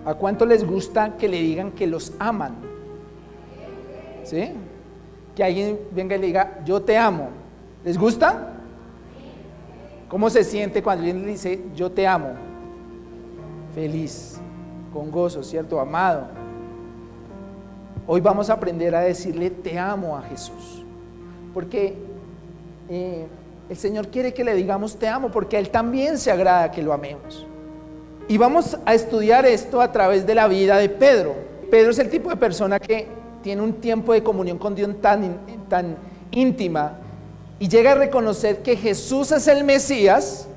¿A cuánto les gusta que le digan que los aman? ¿Sí? Que alguien venga y le diga, yo te amo. ¿Les gusta? ¿Cómo se siente cuando alguien le dice, yo te amo? Feliz, con gozo, ¿cierto? Amado. Hoy vamos a aprender a decirle, te amo a Jesús. Porque el Señor quiere que le digamos, te amo, porque a Él también se agrada que lo amemos. Y vamos a estudiar esto a través de la vida de Pedro. Pedro es el tipo de persona que tiene un tiempo de comunión con Dios tan íntima y llega a reconocer que Jesús es el Mesías,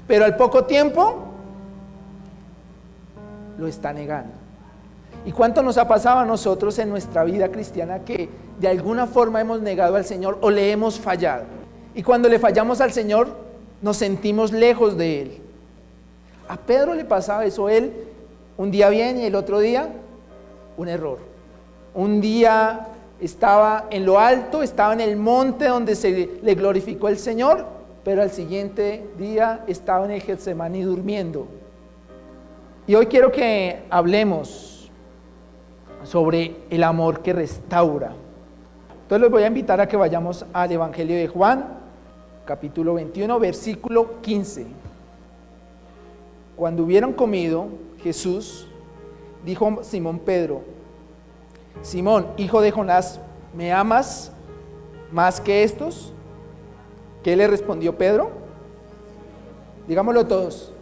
pero al poco tiempo lo está negando. ¿Y cuánto nos ha pasado a nosotros en nuestra vida cristiana que de alguna forma hemos negado al Señor o le hemos fallado? Y cuando le fallamos al Señor nos sentimos lejos de Él. A Pedro le pasaba eso, él un día bien y el otro día un error. Un día estaba en lo alto, estaba en el monte donde se le glorificó el Señor, pero al siguiente día estaba en el Getsemaní durmiendo. Y hoy quiero que hablemos sobre el amor que restaura. Entonces los voy a invitar a que vayamos al Evangelio de Juan, capítulo 21, versículo 15. Cuando hubieron comido, Jesús dijo a Simón Pedro, Simón, hijo de Jonás, ¿me amas más que estos? ¿Qué le respondió Pedro? Digámoslo todos.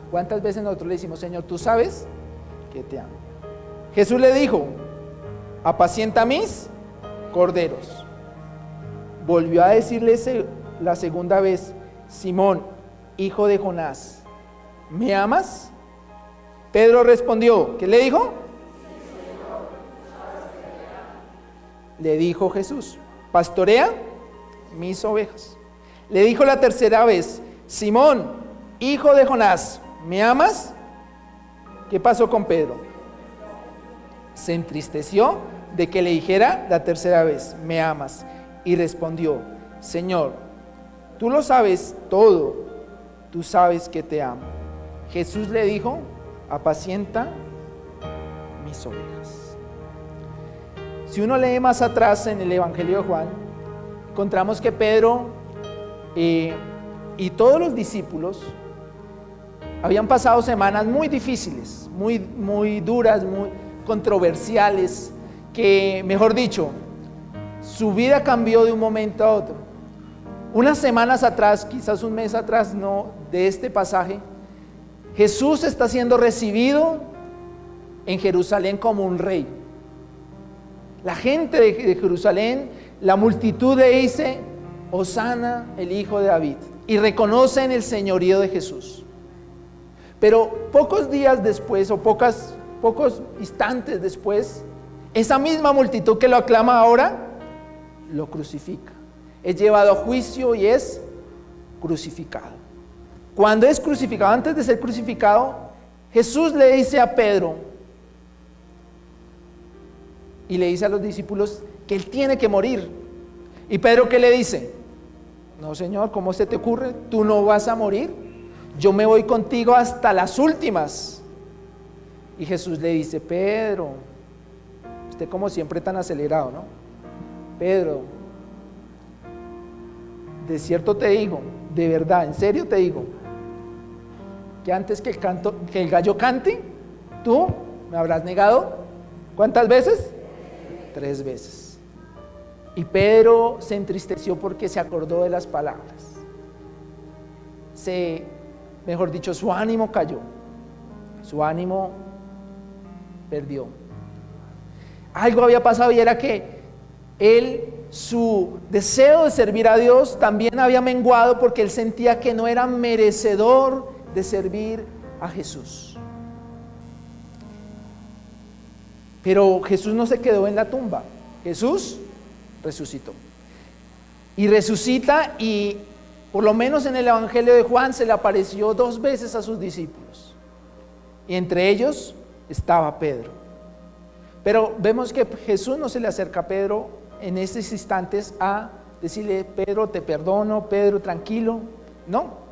¿Cuántas veces nosotros le decimos, Señor, tú sabes que te amo? Jesús le dijo, apacienta mis corderos. Volvió a decirle la segunda vez, Simón, hijo de Jonás, ¿me amas? Pedro respondió, ¿qué le dijo? Le dijo Jesús, pastorea mis ovejas. Le dijo la tercera vez, Simón, hijo de Jonás, ¿me amas? ¿Qué pasó con Pedro? Se entristeció de que le dijera la tercera vez, ¿me amas? Y respondió, Señor, tú lo sabes todo, tú sabes que te amo. Jesús le dijo, apacienta mis ovejas. Si uno lee más atrás en el Evangelio de Juan, encontramos que Pedro y todos los discípulos habían pasado semanas muy difíciles, muy duras, muy controversiales, que, mejor dicho, su vida cambió de un momento a otro. Unas semanas atrás, quizás un mes atrás, no, de este pasaje, Jesús está siendo recibido en Jerusalén como un rey. La gente de Jerusalén, la multitud le dice, Hosana, el hijo de David, y reconocen el señorío de Jesús. Pero pocos días después, o pocos instantes después, esa misma multitud que lo aclama ahora, lo crucifica. Es llevado a juicio y es crucificado. Cuando es crucificado, antes de ser crucificado, Jesús le dice a Pedro y le dice a los discípulos que él tiene que morir. ¿Y Pedro qué le dice? No, Señor, ¿cómo se te ocurre? Tú no vas a morir. Yo me voy contigo hasta las últimas. Y Jesús le dice, Pedro, usted como siempre tan acelerado, ¿no? Pedro, de cierto te digo, de verdad, en serio te digo, que antes que el gallo cante, tú me habrás negado, ¿cuántas veces? 3 veces. Y Pedro se entristeció porque se acordó de las palabras. Mejor dicho, su ánimo cayó, su ánimo perdió. Algo había pasado y era que su deseo de servir a Dios también había menguado porque él sentía que no era merecedor de servir a Jesús. Pero Jesús no se quedó en la tumba, Jesús resucitó. Y resucita, y por lo menos en el Evangelio de Juan se le apareció 2 veces a sus discípulos. Y entre ellos estaba Pedro. Pero vemos que Jesús no se le acerca a Pedro en estos instantes a decirle, Pedro, te perdono, Pedro, tranquilo. No.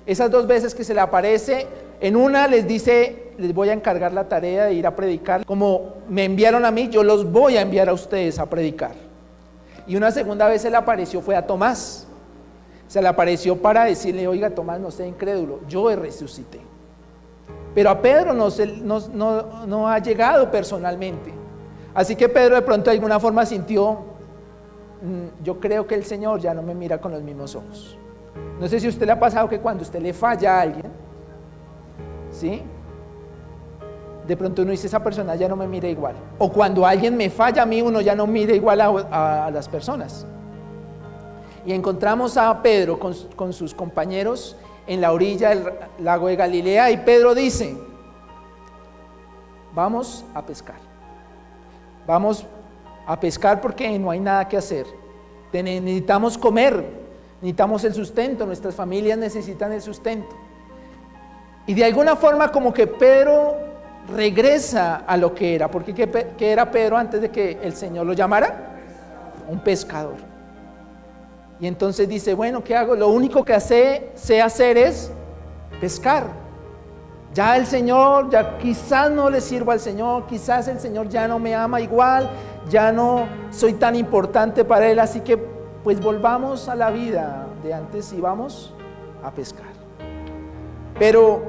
Esas 2 veces que se le aparece, en una les dice, les voy a encargar la tarea de ir a predicar. Como me enviaron a mí, yo los voy a enviar a ustedes a predicar. Y una segunda vez se le apareció fue a Tomás. Se le apareció para decirle, oiga Tomás, no sea incrédulo, yo resucité. Pero a Pedro no ha llegado personalmente. Así que Pedro de pronto de alguna forma sintió, yo creo que el Señor ya no me mira con los mismos ojos. No sé si a usted le ha pasado que cuando usted le falla a alguien, ¿sí? De pronto uno dice, esa persona ya no me mira igual. O cuando alguien me falla a mí, uno ya no mira igual a las personas. Y encontramos a Pedro con sus compañeros en la orilla del lago de Galilea, y Pedro dice, vamos a pescar. Vamos a pescar porque no hay nada que hacer. Necesitamos comer, necesitamos el sustento, nuestras familias necesitan el sustento. Y de alguna forma como que Pedro regresa a lo que era, porque ¿qué era Pedro antes de que el Señor lo llamara? Un pescador. Y entonces dice, bueno, ¿qué hago? Lo único que sé hacer es pescar. Ya el Señor, ya quizás no le sirvo al Señor, quizás el Señor ya no me ama igual, ya no soy tan importante para Él, así que pues volvamos a la vida de antes y vamos a pescar. Pero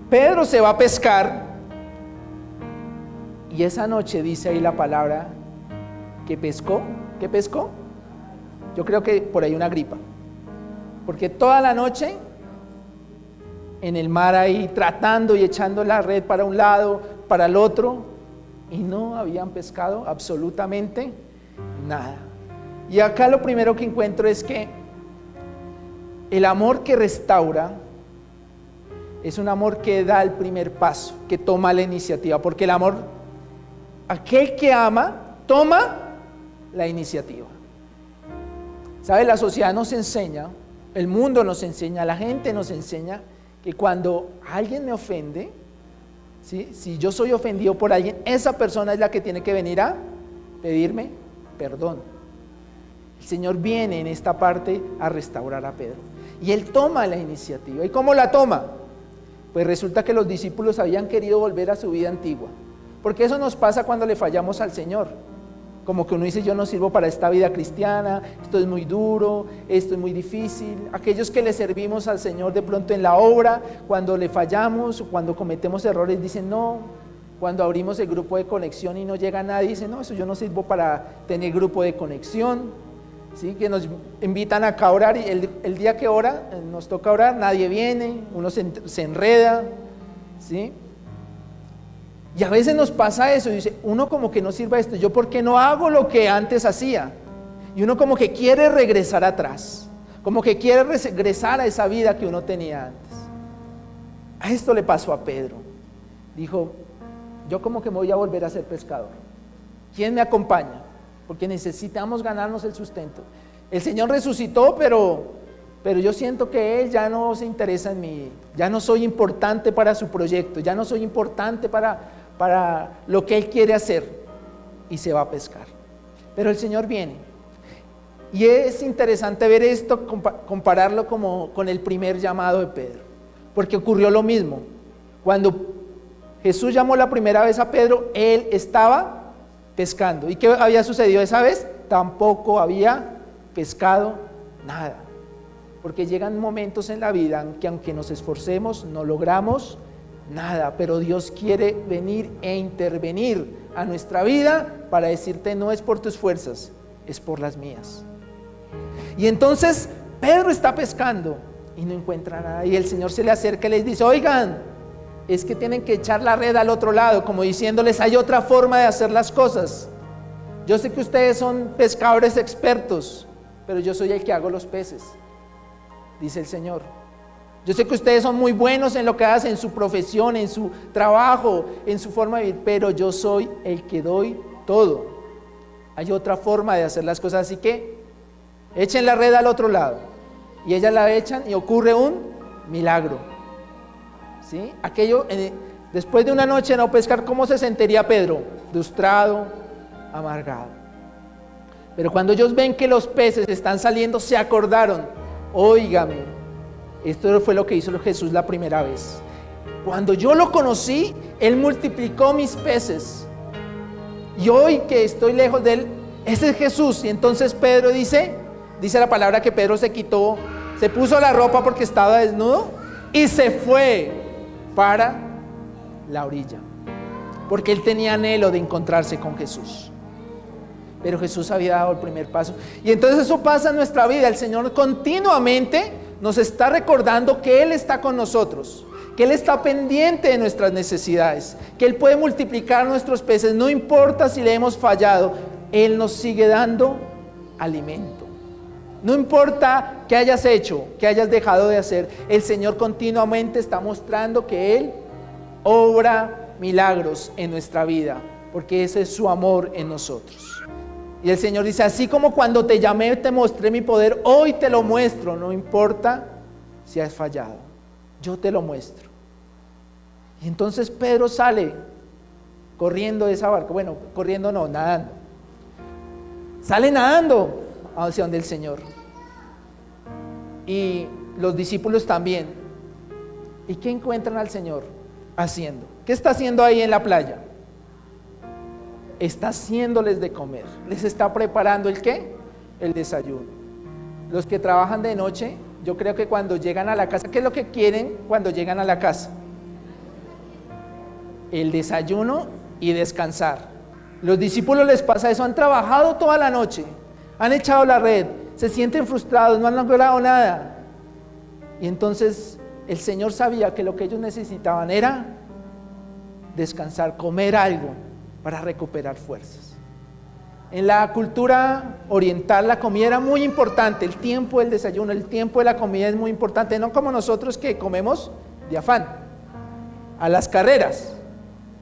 Pedro se va a pescar y esa noche dice ahí la palabra que pescó. ¿Qué pescó? Yo creo que por ahí una gripa, porque toda la noche en el mar ahí tratando y echando la red para un lado, para el otro, y no habían pescado absolutamente nada. Y acá lo primero que encuentro es que el amor que restaura es un amor que da el primer paso, que toma la iniciativa, porque el amor, aquel que ama, toma la iniciativa. ¿Sabe? La sociedad nos enseña, el mundo nos enseña, la gente nos enseña que cuando alguien me ofende, ¿sí? Si yo soy ofendido por alguien, esa persona es la que tiene que venir a pedirme perdón. El Señor viene en esta parte a restaurar a Pedro y Él toma la iniciativa. ¿Y cómo la toma? Pues resulta que los discípulos habían querido volver a su vida antigua, porque eso nos pasa cuando le fallamos al Señor. Como que uno dice, yo no sirvo para esta vida cristiana, esto es muy duro, esto es muy difícil. Aquellos que le servimos al Señor de pronto en la obra, cuando le fallamos, cuando cometemos errores, dicen no. Cuando abrimos el grupo de conexión y no llega nadie, dicen no, eso yo no sirvo para tener grupo de conexión. ¿Sí? Que nos invitan acá a orar y el día que nos toca orar, nadie viene, uno se enreda, ¿sí? Y a veces nos pasa eso, y dice, uno como que no sirve a esto, yo ¿por qué no hago lo que antes hacía? Y uno como que quiere regresar atrás, como que quiere regresar a esa vida que uno tenía antes. A esto le pasó a Pedro. Dijo, yo como que me voy a volver a ser pescador. ¿Quién me acompaña? Porque necesitamos ganarnos el sustento. El Señor resucitó, pero yo siento que Él ya no se interesa en mí, ya no soy importante para su proyecto, ya no soy importante para lo que Él quiere hacer, y se va a pescar. Pero el Señor viene, y es interesante ver esto, compararlo como con el primer llamado de Pedro, porque ocurrió lo mismo. Cuando Jesús llamó la primera vez a Pedro, Él estaba pescando. ¿Y qué había sucedido esa vez? Tampoco había pescado nada. Porque llegan momentos en la vida en que aunque nos esforcemos, no logramos nada, pero Dios quiere venir e intervenir a nuestra vida para decirte, no es por tus fuerzas, es por las mías. Y entonces Pedro está pescando y no encuentra nada, y el Señor se le acerca y les dice, oigan, es que tienen que echar la red al otro lado, como diciéndoles, hay otra forma de hacer las cosas. Yo sé que ustedes son pescadores expertos, pero yo soy el que hago los peces, dice el Señor. Yo sé que ustedes son muy buenos en lo que hacen, en su profesión, en su trabajo, en su forma de vivir, pero yo soy el que doy todo. Hay otra forma de hacer las cosas, así que echen la red al otro lado. Y ellas la echan y ocurre un milagro. ¿Sí? Después de una noche no pescar, ¿cómo se sentiría Pedro? Frustrado, amargado. Pero cuando ellos ven que los peces están saliendo, se acordaron, óigame, Esto fue lo que hizo Jesús la primera vez. Cuando yo lo conocí, Él multiplicó mis peces. Y hoy que estoy lejos de Él, ese es Jesús. Y entonces Pedro dice la palabra que Pedro se quitó, se puso la ropa porque estaba desnudo y se fue para la orilla. Porque él tenía anhelo de encontrarse con Jesús. Pero Jesús había dado el primer paso. Y entonces eso pasa en nuestra vida. El Señor continuamente nos está recordando que Él está con nosotros, que Él está pendiente de nuestras necesidades, que Él puede multiplicar nuestros peces. No importa si le hemos fallado, Él nos sigue dando alimento. No importa qué hayas hecho, qué hayas dejado de hacer, el Señor continuamente está mostrando que Él obra milagros en nuestra vida, porque ese es su amor en nosotros. Y el Señor dice, así como cuando te llamé te mostré mi poder, hoy te lo muestro, no importa si has fallado, yo te lo muestro. Y entonces Pedro sale corriendo de esa barca, bueno, corriendo no, nadando. Sale nadando hacia donde el Señor. Y los discípulos también. ¿Y qué encuentran al Señor haciendo? ¿Qué está haciendo ahí en la playa? Está haciéndoles de comer. Les está preparando ¿el qué? El desayuno. Los que trabajan de noche, yo creo que cuando llegan a la casa, ¿qué es lo que quieren cuando llegan a la casa? El desayuno y descansar. Los discípulos les pasa eso, han trabajado toda la noche, han echado la red, se sienten frustrados, no han logrado nada. Y entonces el Señor sabía que lo que ellos necesitaban era descansar, comer algo para recuperar fuerzas. En la cultura oriental la comida era muy importante, el tiempo del desayuno, el tiempo de la comida es muy importante, no como nosotros que comemos de afán, a las carreras,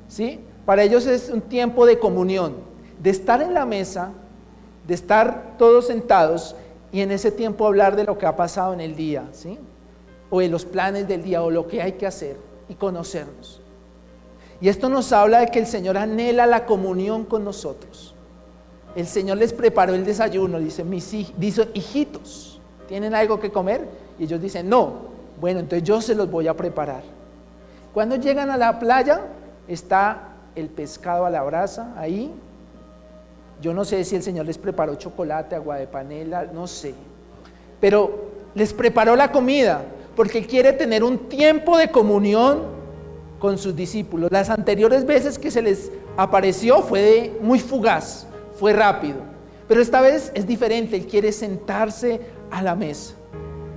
¿sí? Para ellos es un tiempo de comunión, de estar en la mesa, de estar todos sentados y en ese tiempo hablar de lo que ha pasado en el día, ¿sí? O de los planes del día o lo que hay que hacer y conocernos. Y esto nos habla de que el Señor anhela la comunión con nosotros. El Señor les preparó el desayuno, dice, dice, hijitos, ¿tienen algo que comer? Y ellos dicen, no. Bueno, entonces yo se los voy a preparar. Cuando llegan a la playa, está el pescado a la brasa ahí. Yo no sé si el Señor les preparó chocolate, agua de panela, no sé. Pero les preparó la comida, porque Él quiere tener un tiempo de comunión con sus discípulos. Las anteriores veces que se les apareció fue muy fugaz, fue rápido, pero esta vez es diferente. Él quiere sentarse a la mesa.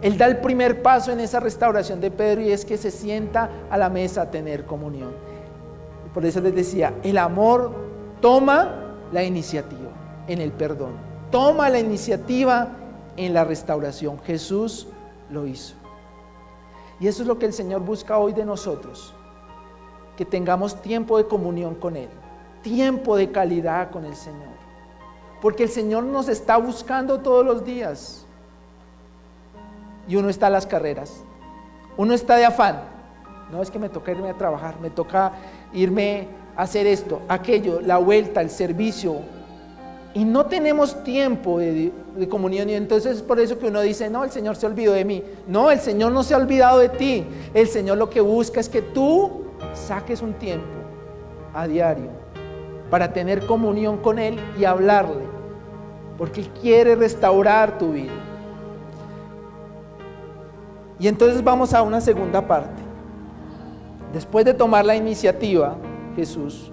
Él da el primer paso en esa restauración de Pedro y es que se sienta a la mesa a tener comunión. Por eso les decía, el amor toma la iniciativa en el perdón, toma la iniciativa en la restauración. Jesús lo hizo. Y eso es lo que el Señor busca hoy de nosotros, que tengamos tiempo de comunión con Él, tiempo de calidad con el Señor, porque el Señor nos está buscando todos los días. Y uno está a las carreras, uno está de afán, no es que me toca irme a trabajar, me toca irme a hacer esto, aquello, la vuelta, el servicio, y no tenemos tiempo de comunión. Y entonces es por eso que uno dice, no, el Señor se olvidó de mí. No, el Señor no se ha olvidado de ti. El Señor lo que busca es que tú saques un tiempo a diario para tener comunión con Él y hablarle, porque Él quiere restaurar tu vida. Y entonces vamos a una segunda parte. Después de tomar la iniciativa, Jesús,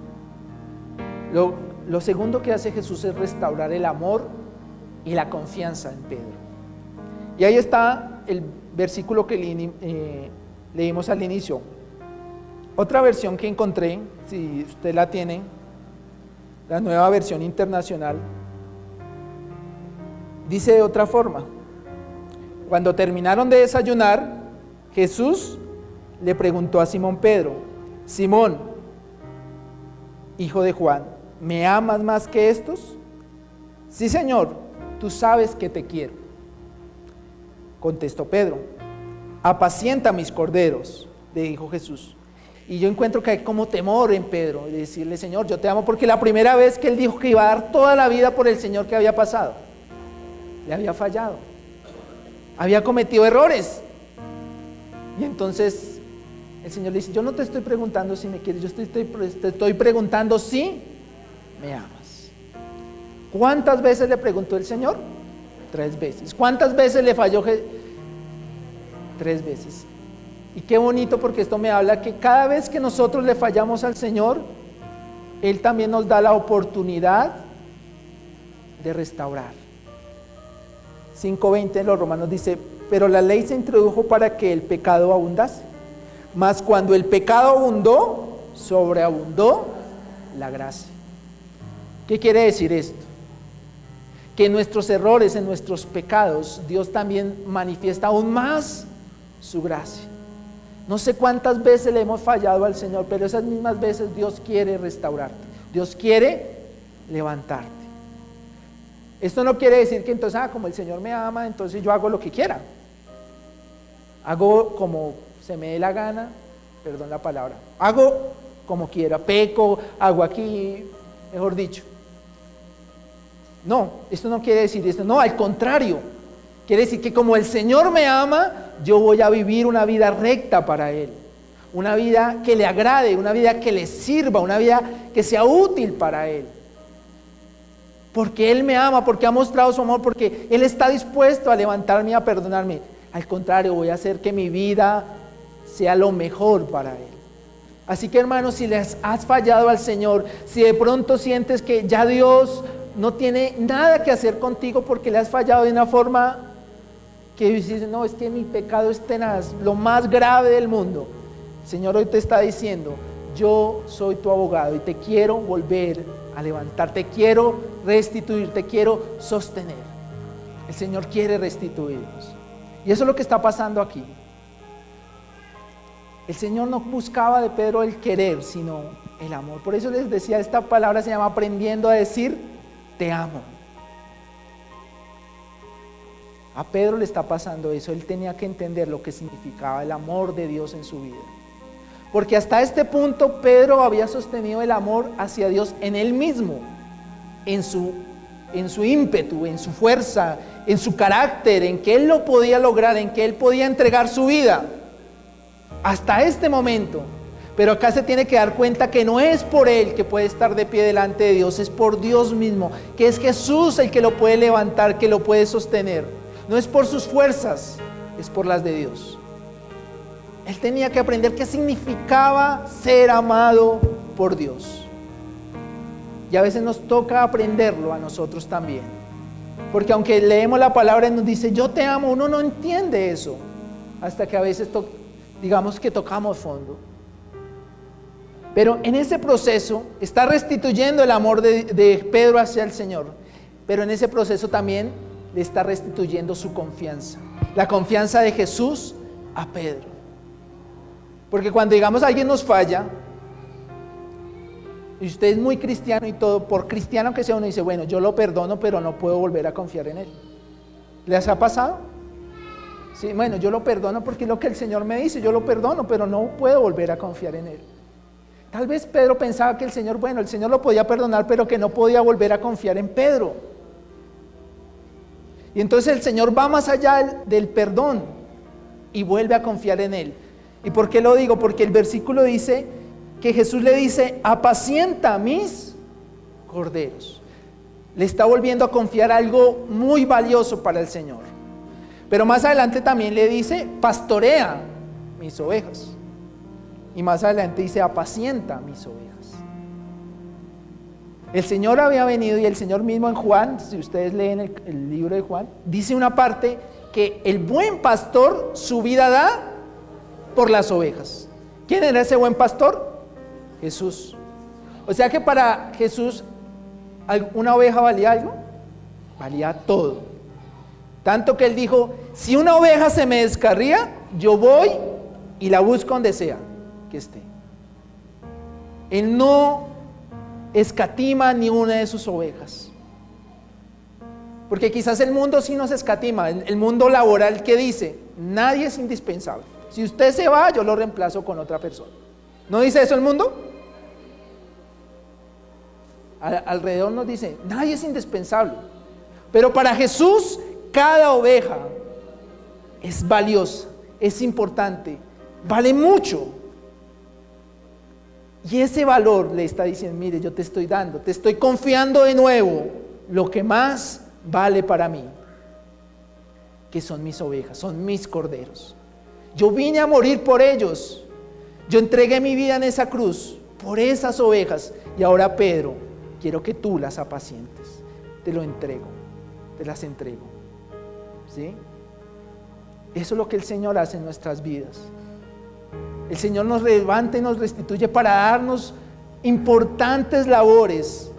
lo segundo que hace Jesús es restaurar el amor y la confianza en Pedro. Y ahí está el versículo que leímos al inicio. Otra versión que encontré, si usted la tiene, la Nueva Versión Internacional, dice de otra forma: cuando terminaron de desayunar, Jesús le preguntó a Simón Pedro: Simón, hijo de Juan, ¿me amas más que estos? Sí, Señor, tú sabes que te quiero. Contestó Pedro: apacienta mis corderos, le dijo Jesús. Y yo encuentro que hay como temor en Pedro de decirle: Señor, yo te amo, porque la primera vez que él dijo que iba a dar toda la vida por el Señor, que había pasado, le había fallado, había cometido errores. Y entonces el Señor le dice, yo no te estoy preguntando si me quieres, te estoy preguntando si me amas. ¿Cuántas veces le preguntó el Señor? 3 veces. ¿Cuántas veces le falló? 3 veces. Y qué bonito, porque esto me habla que cada vez que nosotros le fallamos al Señor, Él también nos da la oportunidad de restaurar. 5:20 en los Romanos dice, pero la ley se introdujo para que el pecado abundase, mas cuando el pecado abundó, sobreabundó la gracia. ¿Qué quiere decir esto? Que en nuestros errores, en nuestros pecados, Dios también manifiesta aún más su gracia. No sé cuántas veces le hemos fallado al Señor, pero esas mismas veces Dios quiere restaurarte, Dios quiere levantarte. Esto no quiere decir que entonces, como el Señor me ama, entonces yo hago lo que quiera, hago como se me dé la gana, perdón la palabra, hago como quiera, peco, hago aquí, mejor dicho. No, esto no quiere decir esto, no, al contrario, quiere decir que como el Señor me ama, yo voy a vivir una vida recta para Él, una vida que le agrade, una vida que le sirva, una vida que sea útil para Él. Porque Él me ama, porque ha mostrado su amor, porque Él está dispuesto a levantarme y a perdonarme. Al contrario, voy a hacer que mi vida sea lo mejor para Él. Así que, hermanos, si les has fallado al Señor, si de pronto sientes que ya Dios no tiene nada que hacer contigo porque le has fallado de una forma que dices, no, es que mi pecado es tenaz, lo más grave del mundo. El Señor hoy te está diciendo, yo soy tu abogado y te quiero volver a levantar, te quiero restituir, te quiero sostener. El Señor quiere restituirnos. Y eso es lo que está pasando aquí. El Señor no buscaba de Pedro el querer, sino el amor. Por eso les decía, esta palabra se llama aprendiendo a decir, te amo. A Pedro le está pasando eso. Él tenía que entender lo que significaba el amor de Dios en su vida. Porque hasta este punto Pedro había sostenido el amor hacia Dios en él mismo, en su ímpetu, en su fuerza, en su carácter, en que él lo podía lograr, en que él podía entregar su vida. Hasta este momento. Pero acá se tiene que dar cuenta que no es por él que puede estar de pie delante de Dios, es por Dios mismo, que es Jesús el que lo puede levantar, que lo puede sostener. No es por sus fuerzas, es por las de Dios. Él tenía que aprender qué significaba ser amado por Dios. Y a veces nos toca aprenderlo a nosotros también. Porque aunque leemos la palabra y nos dice, yo te amo, uno no entiende eso. Hasta que a veces, digamos que tocamos fondo. Pero en ese proceso está restituyendo el amor de Pedro hacia el Señor. Pero en ese proceso también le está restituyendo su confianza. La confianza de Jesús a Pedro. Porque cuando digamos alguien nos falla, y usted es muy cristiano y todo, por cristiano que sea, uno dice, bueno, yo lo perdono, pero no puedo volver a confiar en él. ¿Les ha pasado? Sí, bueno, yo lo perdono porque es lo que el Señor me dice, yo lo perdono, pero no puedo volver a confiar en él. Tal vez Pedro pensaba que el Señor lo podía perdonar, pero que no podía volver a confiar en Pedro. Y entonces el Señor va más allá del perdón y vuelve a confiar en él. ¿Y por qué lo digo? Porque el versículo dice que Jesús le dice, apacienta mis corderos. Le está volviendo a confiar algo muy valioso para el Señor. Pero más adelante también le dice, pastorea mis ovejas. Y más adelante dice, apacienta mis ovejas. El Señor había venido y el Señor mismo en Juan, si ustedes leen el libro de Juan, dice una parte que el buen pastor su vida da por las ovejas. ¿Quién era ese buen pastor? Jesús. O sea que para Jesús, ¿una oveja valía algo? Valía todo. Tanto que él dijo, si una oveja se me descarría, yo voy y la busco donde sea que esté. Él no escatima ni una de sus ovejas. Porque quizás el mundo sí nos escatima, el mundo laboral que dice, nadie es indispensable. Si usted se va, yo lo reemplazo con otra persona. ¿No dice eso el mundo? Alrededor nos dice, nadie es indispensable. Pero para Jesús, cada oveja es valiosa, es importante, vale mucho. Y ese valor le está diciendo, mire, yo te estoy dando, te estoy confiando de nuevo lo que más vale para mí, que son mis ovejas, son mis corderos. Yo vine a morir por ellos. Yo entregué mi vida en esa cruz por esas ovejas. Y ahora, Pedro, quiero que tú las apacientes. Te lo entrego, te las entrego. ¿Sí? Eso es lo que el Señor hace en nuestras vidas. El Señor nos levanta y nos restituye para darnos importantes labores,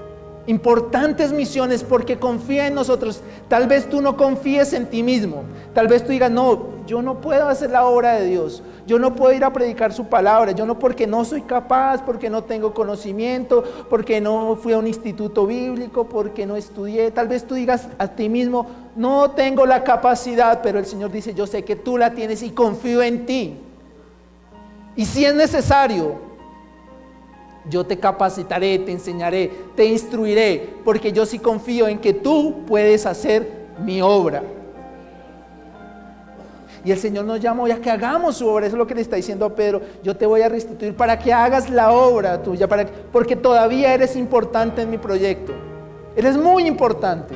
importantes misiones, porque confía en nosotros. Tal vez tú no confíes en ti mismo. Tal vez tú digas, no, yo no puedo hacer la obra de Dios. Yo no puedo ir a predicar su palabra. Yo no, porque no soy capaz, porque no tengo conocimiento, porque no fui a un instituto bíblico, porque no estudié. Tal vez tú digas a ti mismo, no tengo la capacidad, pero el Señor dice, yo sé que tú la tienes y confío en ti. Y si es necesario, yo te capacitaré, te enseñaré, te instruiré, porque yo sí confío en que tú puedes hacer mi obra. Y el Señor nos llama hoy a que hagamos su obra. Eso es lo que le está diciendo a Pedro. Yo te voy a restituir para que hagas la obra tuya, porque todavía eres importante en mi proyecto. Eres muy importante.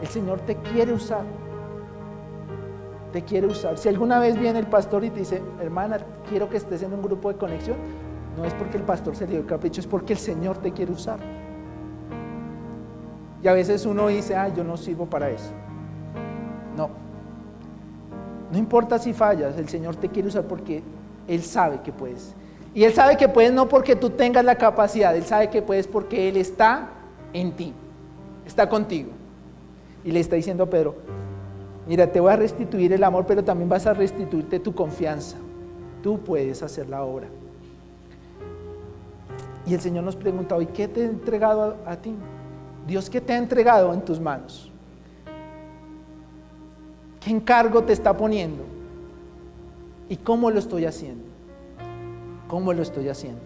El Señor te quiere usar. Te quiere usar. Si alguna vez viene el pastor y te dice, hermana, quiero que estés en un grupo de conexión, no es porque el pastor se le dio el capricho, es porque el Señor te quiere usar. Y a veces uno dice, yo no sirvo para eso. No importa si fallas, el Señor te quiere usar porque Él sabe que puedes. Y Él sabe que puedes no porque tú tengas la capacidad, Él sabe que puedes porque Él está en ti, está contigo. Y le está diciendo a Pedro, mira, te voy a restituir el amor, pero también vas a restituirte tu confianza. Tú puedes hacer la obra. Y el Señor nos pregunta hoy, ¿qué te ha entregado a ti? Dios, ¿qué te ha entregado en tus manos? ¿Qué encargo te está poniendo? ¿Y cómo lo estoy haciendo? ¿Cómo lo estoy haciendo?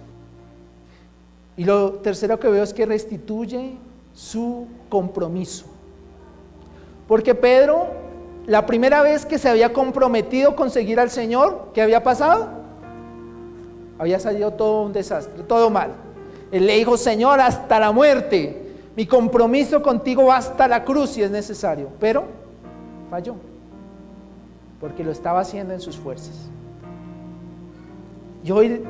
Y lo tercero que veo es que restituye su compromiso. Porque Pedro, la primera vez que se había comprometido con seguir al Señor, ¿qué había pasado? Había salido todo un desastre, todo mal. Él le dijo, Señor, hasta la muerte. Mi compromiso contigo va hasta la cruz si es necesario. Pero falló. Porque lo estaba haciendo en sus fuerzas. Y hoy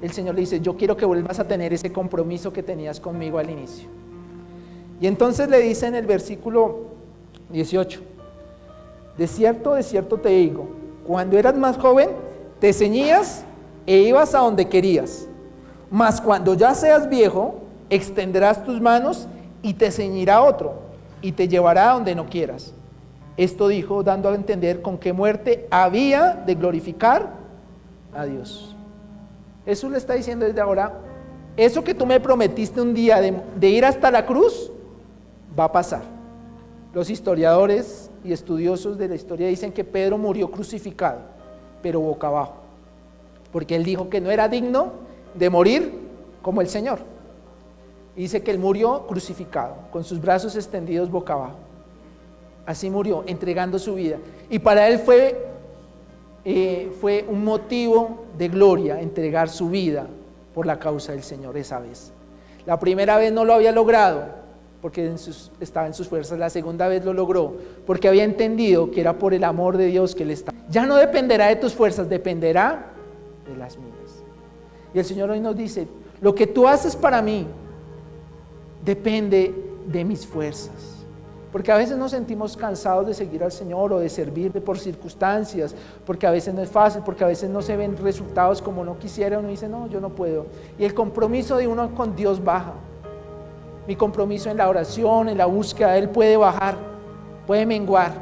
el Señor le dice, yo quiero que vuelvas a tener ese compromiso que tenías conmigo al inicio. Y entonces le dice en el versículo 18, de cierto te digo, cuando eras más joven, te ceñías e ibas a donde querías. Mas cuando ya seas viejo, extenderás tus manos y te ceñirá otro, y te llevará a donde no quieras. Esto dijo, dando a entender con qué muerte había de glorificar a Dios. Jesús le está diciendo desde ahora, eso que tú me prometiste un día de ir hasta la cruz, va a pasar. Los historiadores y estudiosos de la historia dicen que Pedro murió crucificado, pero boca abajo, porque él dijo que no era digno de morir como el Señor. Y dice que él murió crucificado, con sus brazos extendidos boca abajo. Así murió, entregando su vida. Y para él fue un motivo de gloria entregar su vida por la causa del Señor esa vez. La primera vez no lo había logrado porque estaba en sus fuerzas. La segunda vez lo logró porque había entendido que era por el amor de Dios que él estaba. Ya no dependerá de tus fuerzas, dependerá de las mías. Y el Señor hoy nos dice, lo que tú haces para mí depende de mis fuerzas. Porque a veces nos sentimos cansados de seguir al Señor o de servirle por circunstancias, porque a veces no es fácil, porque a veces no se ven resultados como uno quisiera, uno dice, no, yo no puedo. Y el compromiso de uno con Dios baja. Mi compromiso en la oración, en la búsqueda, Él puede bajar, puede menguar.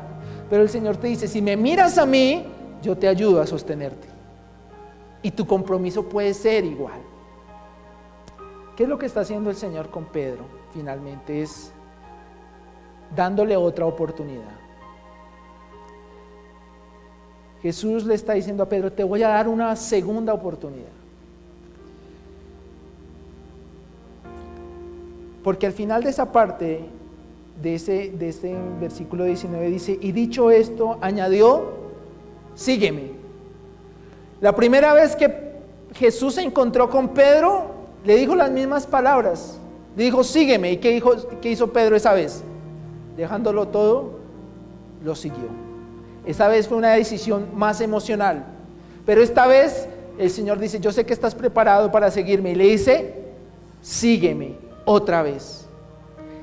Pero el Señor te dice, si me miras a mí, yo te ayudo a sostenerte. Y tu compromiso puede ser igual. ¿Qué es lo que está haciendo el Señor con Pedro? Finalmente es dándole otra oportunidad. Jesús le está diciendo a Pedro, te voy a dar una segunda oportunidad. Porque al final de esa parte, de ese versículo 19 dice, y dicho esto, añadió, sígueme. La primera vez que Jesús se encontró con Pedro, le dijo las mismas palabras. Le dijo, sígueme. ¿Y qué hizo Pedro esa vez? Dejándolo todo, lo siguió. Esa vez fue una decisión más emocional. Pero esta vez el Señor dice, yo sé que estás preparado para seguirme. Y le dice, sígueme otra vez.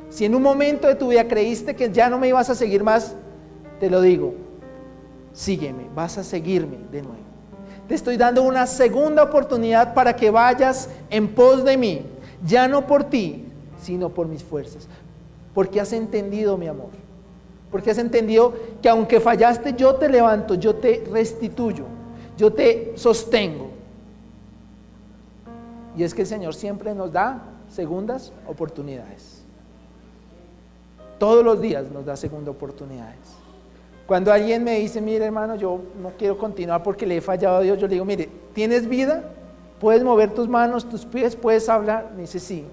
Si en un momento de tu vida creíste que ya no me ibas a seguir más, te lo digo, sígueme, vas a seguirme de nuevo. Te estoy dando una segunda oportunidad para que vayas en pos de mí, ya no por ti, sino por mis fuerzas. Porque has entendido, mi amor, porque has entendido que aunque fallaste, yo te levanto, yo te restituyo, yo te sostengo. Y es que el Señor siempre nos da segundas oportunidades. Todos los días nos da segundas oportunidades. Cuando alguien me dice, mire hermano, yo no quiero continuar porque le he fallado a Dios, yo le digo, mire, ¿tienes vida? ¿Puedes mover tus manos, tus pies? ¿Puedes hablar? Me dice, sí.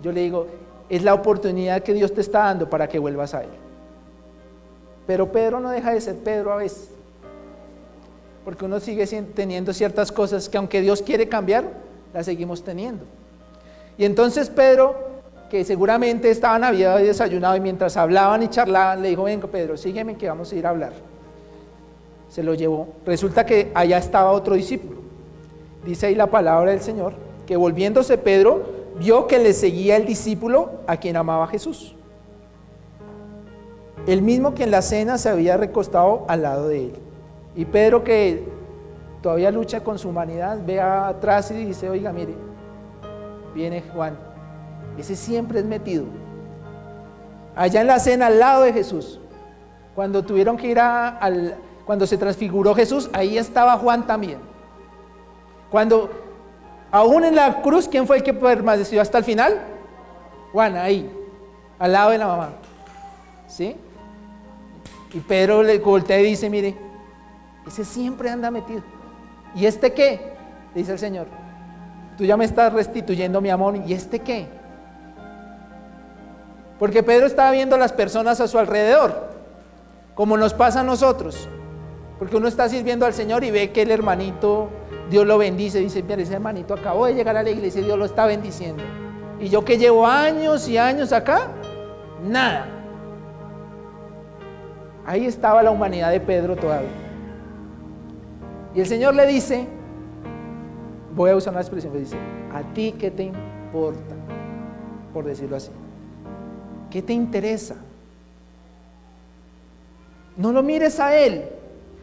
Yo le digo, es la oportunidad que Dios te está dando para que vuelvas a Él. Pero Pedro no deja de ser Pedro a veces. Porque uno sigue teniendo ciertas cosas que aunque Dios quiere cambiar, las seguimos teniendo. Y entonces Pedro, que seguramente había desayunado y mientras hablaban y charlaban, le dijo, venga Pedro, sígueme que vamos a ir a hablar. Se lo llevó. Resulta que allá estaba otro discípulo. Dice ahí la palabra del Señor, que volviéndose Pedro, vio que le seguía el discípulo a quien amaba Jesús. El mismo que en la cena se había recostado al lado de él. Y Pedro, que todavía lucha con su humanidad, ve atrás y dice, oiga, mire, viene Juan. Ese siempre es metido. Allá en la cena al lado de Jesús. Cuando tuvieron que ir cuando se transfiguró Jesús, ahí estaba Juan también. Cuando, aún en la cruz, ¿quién fue el que permaneció hasta el final? Juan, ahí, al lado de la mamá. ¿Sí? Y Pedro le voltea y dice, mire, ese siempre anda metido. ¿Y este qué? Dice el Señor. Tú ya me estás restituyendo mi amor. ¿Y este qué? Porque Pedro estaba viendo a las personas a su alrededor, como nos pasa a nosotros. Porque uno está sirviendo al Señor y ve que el hermanito, Dios lo bendice, dice, mira, ese hermanito acabó de llegar a la iglesia y Dios lo está bendiciendo. Y yo que llevo años y años acá, nada. Ahí estaba la humanidad de Pedro todavía. Y el Señor le dice, voy a usar una expresión que dice, ¿a ti qué te importa? Por decirlo así. ¿Qué te interesa? No lo mires a él.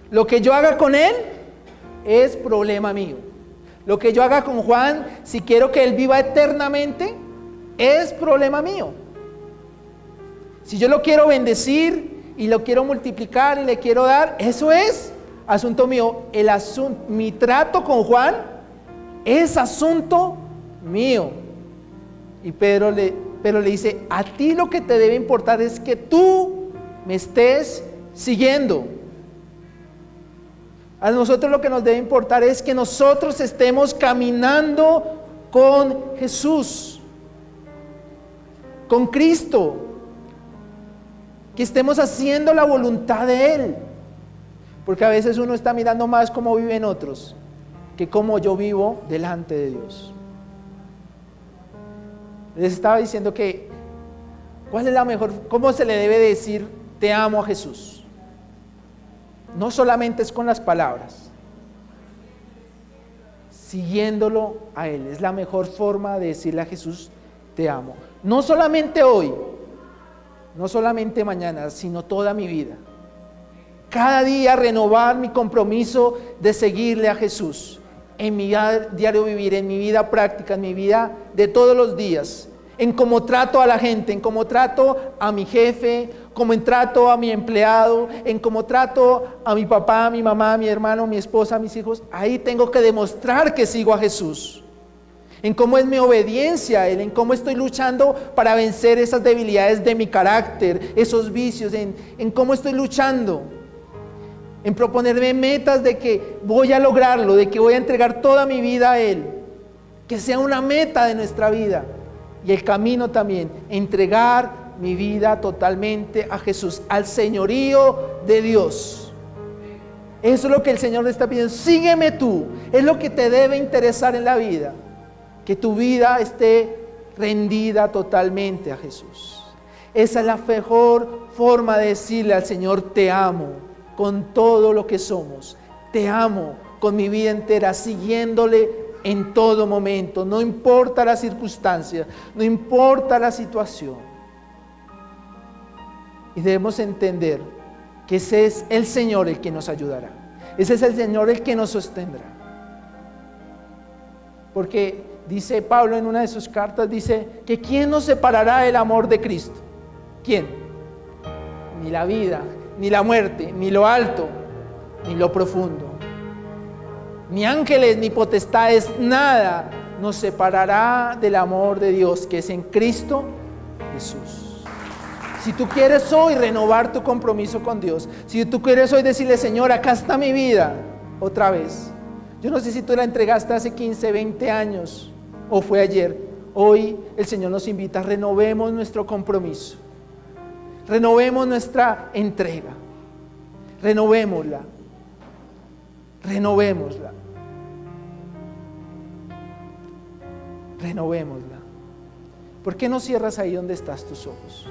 Lo que yo haga con él es problema mío. Lo que yo haga con Juan, si quiero que él viva eternamente, es problema mío. Si yo lo quiero bendecir y lo quiero multiplicar y le quiero dar, eso es asunto mío. Mi trato con Juan es asunto mío. Y Pedro le dice, a ti lo que te debe importar es que tú me estés siguiendo. A nosotros lo que nos debe importar es que nosotros estemos caminando con Jesús, con Cristo, que estemos haciendo la voluntad de Él. Porque a veces uno está mirando más cómo viven otros que cómo yo vivo delante de Dios. Les estaba diciendo que, ¿cuál es la mejor? ¿Cómo se le debe decir te amo a Jesús? No solamente es con las palabras, siguiéndolo a Él. Es la mejor forma de decirle a Jesús te amo. No solamente hoy, no solamente mañana, sino toda mi vida. Cada día renovar mi compromiso de seguirle a Jesús. En mi diario vivir, en mi vida práctica, en mi vida de todos los días, en cómo trato a la gente, en cómo trato a mi jefe, cómo trato a mi empleado, en cómo trato a mi papá, a mi mamá, a mi hermano, a mi esposa, a mis hijos. Ahí tengo que demostrar que sigo a Jesús. En cómo es mi obediencia a Él, en cómo estoy luchando para vencer esas debilidades de mi carácter, esos vicios, en cómo estoy luchando. En proponerme metas de que voy a lograrlo, de que voy a entregar toda mi vida a Él. Que sea una meta de nuestra vida. Y el camino también, entregar mi vida totalmente a Jesús, al señorío de Dios. Eso es lo que el Señor le está pidiendo. Sígueme tú. Es lo que te debe interesar en la vida. Que tu vida esté rendida totalmente a Jesús. Esa es la mejor forma de decirle al Señor: te amo con todo lo que somos. Te amo con mi vida entera, siguiéndole en todo momento. No importa la circunstancia, no importa la situación. Y debemos entender que ese es el Señor el que nos ayudará. Ese es el Señor el que nos sostendrá. Porque dice Pablo en una de sus cartas, dice que ¿quién nos separará del amor de Cristo? ¿Quién? Ni la vida, ni la muerte, ni lo alto, ni lo profundo, ni ángeles, ni potestades, nada nos separará del amor de Dios que es en Cristo Jesús. Si tú quieres hoy renovar tu compromiso con Dios, si tú quieres hoy decirle: Señor, acá está mi vida, otra vez. Yo no sé si tú la entregaste hace 15, 20 años o fue ayer. Hoy el Señor nos invita: renovemos nuestro compromiso, renovemos nuestra entrega, renovémosla. ¿Por qué no cierras ahí donde estás tus ojos?